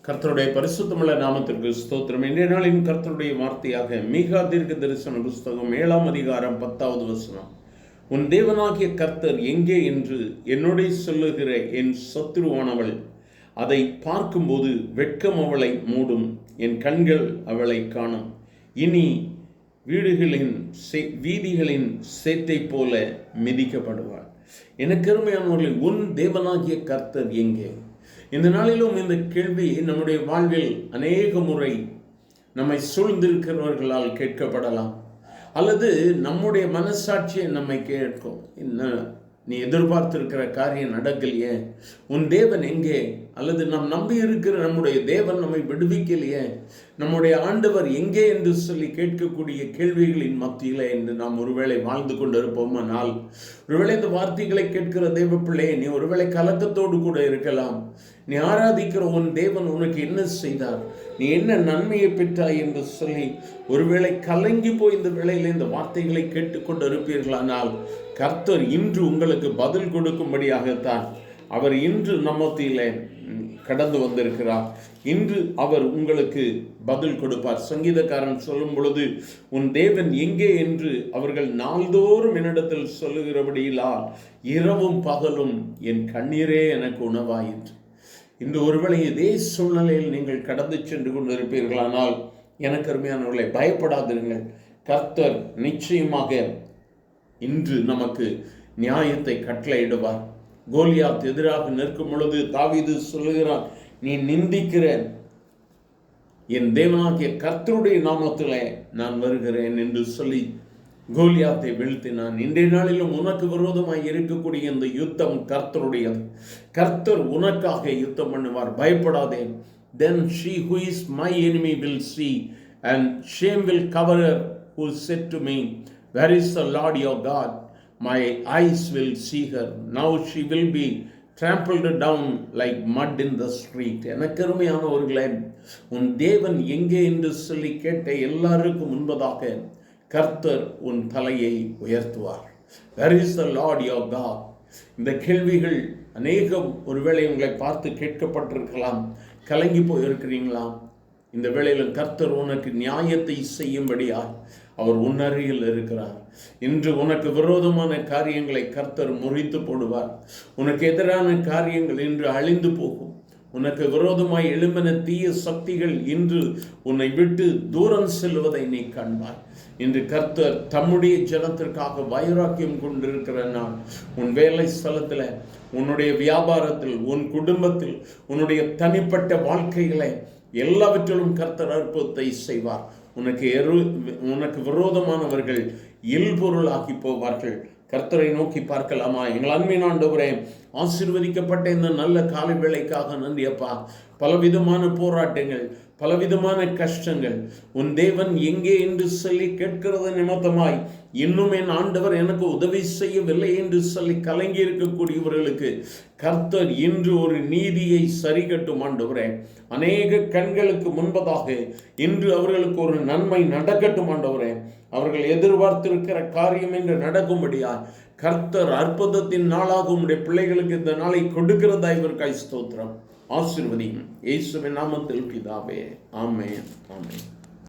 கர்த்தருடைய பரிசுத்தமுள்ள நாமத்திற்கு ஸ்தோத்திரம். இன்றைய நாளின் கர்த்தருடைய வார்த்தையாக மீகா தீர்க்க தரிசன புஸ்தகம் 7ஆம் அதிகாரம் 10வது வசனம். உன் தேவனாகிய கர்த்தர் எங்கே என்று என்னோட சொல்லுகிற என் சத்துருவானவள் அதை பார்க்கும்போது வெட்கம் அவளை மூடும், என் கண்கள் அவளை காணும். இனி வீதிகளின் சேற்றை போல மிதிக்கப்படுவாள். எனக்கு அருமையானவர்களே, உன் தேவனாகிய கர்த்தர் எங்கே? இந்த நாளிலும் இந்த கேள்வி நம்முடைய வாழ்வில் அநேக முறை நம்மை சூழ்ந்திருக்கிறவர்களால் கேட்கப்படலாம், அல்லது நம்முடைய மனசாட்சியை நம்மை கேட்கும். நீ எதிர்பார்த்திருக்கிற காரியம் நடக்கலையே, உன் தேவன் எங்கே? அல்லது நாம் நம்பி இருக்கிற நம்முடைய தேவன் நம்மை விடுவிக்கலையே, நம்முடைய ஆண்டவர் எங்கே என்று சொல்லி கேட்கக்கூடிய கேள்விகளின் மத்தியில் என்று நாம் ஒருவேளை வாழ்ந்து கொண்டிருப்போமானால், ஒருவேளை இந்த வார்த்தைகளை கேட்கிற தேவ பிள்ளை, நீ ஒருவேளை கலக்கத்தோடு கூட இருக்கலாம். நீ ஆராதிக்கிற உன் தேவன் உனக்கு என்ன செய்தார், நீ என்ன நன்மையை பெற்றாய் என்று சொல்லி ஒருவேளை கலங்கி போய் இந்த வேளையில் இந்த வார்த்தைகளை கேட்டுக்கொண்டு இருப்பீர்களானால், கர்த்தர் இன்று உங்களுக்கு பதில் கொடுக்கும்படியாகத்தான் அவர் இன்று நம்மத்திலே கடந்து வந்திருக்கிறார். இன்று அவர் உங்களுக்கு பதில் கொடுப்பார். சங்கீதக்காரன் சொல்லும் பொழுது, உன் தேவன் எங்கே என்று அவர்கள் நாள்தோறும் என்னிடத்தில் சொல்லுகிறபடியிலால் இரவும் பகலும் என் கண்ணீரே எனக்கு உணவாயிற்று. இன்று ஒருவேளை இதே சூழ்நிலையில் நீங்கள் கடந்து சென்று கொண்டு இருப்பீர்களானால், எனக்கு அருமையானவர்களை, பயப்படாதிருங்கள். கர்த்தர் நிச்சயமாக இன்று நமக்கு நியாயத்தை கட்டளையிடுவார். கோலியாத் எதிராக நிற்கும் பொழுது தாவீது சொல்லுகிறான், நீ நிந்திக்கிற என் தேவனாகிய கர்த்தருடைய நாமத்திலே நான் வருகிறேன் என்று சொல்லி கோலியாத்தை வீழ்த்தினான். இன்றைய நாளிலும் உனக்கு விரோதமாய் இருக்கக்கூடிய இந்த யுத்தம் கர்த்தருடையது. கர்த்தர் உனக்காக யுத்தம் பண்ணுவார். பயப்படாதே. Then she who is my enemy will see, and shame will cover her who said to me, where is the Lord your God? My eyes will see her. Now she will be trampled down like mud in the street. எனக்கு அருமையானவர்களே, உன் தேவன் எங்கே என்று சொல்லி கேட்ட எல்லாருக்கும் முன்பதாக கர்த்தர் உன் தலையை உயர்த்துவார். Where is the Lord your God? இந்த கேள்விகள் அநேகம் ஒருவேளை உங்களை பார்த்து கேட்கப்பட்டிருக்கலாம். கலங்கி போயிருக்கிறீங்களா? இந்த வேளையிலும் கர்த்தர் உனக்கு நியாயத்தை செய்யும்படியா அவர் உன் அருகில் இருக்கிறார். இன்று உனக்கு விரோதமான காரியங்களை கர்த்தர் முறித்து போடுவார். உனக்கு எதிரான காரியங்கள் இன்று அழிந்து போகும். உனக்கு விரோதமாய் எழும்பின தீய சக்திகள் இன்று உன்னை விட்டு தூரம் செல்வதை நீ காண்பாய். இன்று கர்த்தர் தம்முடைய ஜனத்திற்காக வைராக்கியம் கொண்டிருக்கிற நாள். உன் வேலை ஸ்தலத்தில், உன்னுடைய வியாபாரத்தில், உன் குடும்பத்தில், உன்னுடைய தனிப்பட்ட வாழ்க்கைகளை எல்லாவற்றிலும் கர்த்தர் அற்புதத்தை செய்வார். உனக்கு விரோதமானவர்கள் இல்பொருளாக்கி போவார்கள். கர்த்தரை நோக்கி பார்க்கலாமா? எங்கள் அன்பின் ஆண்டவரே, ஆசீர்வதிக்கப்பட்ட இந்த நல்ல காலை வேளைக்காக நன்றி அப்பா. பலவிதமான போராட்டங்கள், பலவிதமான கஷ்டங்கள், உன் தேவன் எங்கே என்று சொல்லி கேட்கிறது நிமித்தமாய் இன்னும் என் ஆண்டவர் எனக்கு உதவி செய்யவில்லை என்று சொல்லி கலங்கி இருக்கக்கூடியவர்களுக்கு கர்த்தர் இன்று ஒரு நீதியை சரி கட்டும் ஆண்டவரே. அநேக கண்களுக்கு முன்பதாக இன்று அவர்களுக்கு ஒரு நன்மை நடக்கட்டும் ஆண்டவரே. அவர்கள் எதிர்பார்த்திருக்கிற காரியம் என்று நடக்கும்படியா கர்த்தர் அற்புதத்தின் நாளாக உம்முடைய பிள்ளைகளுக்கு இந்த நாளை கொடுக்கிறதா இவருக்காய் ஸ்தோத்திரம். ஆசீர்வதியும். இயேசுவின் நாமத்தில் பிதாவே. ஆமென். ஆமென்.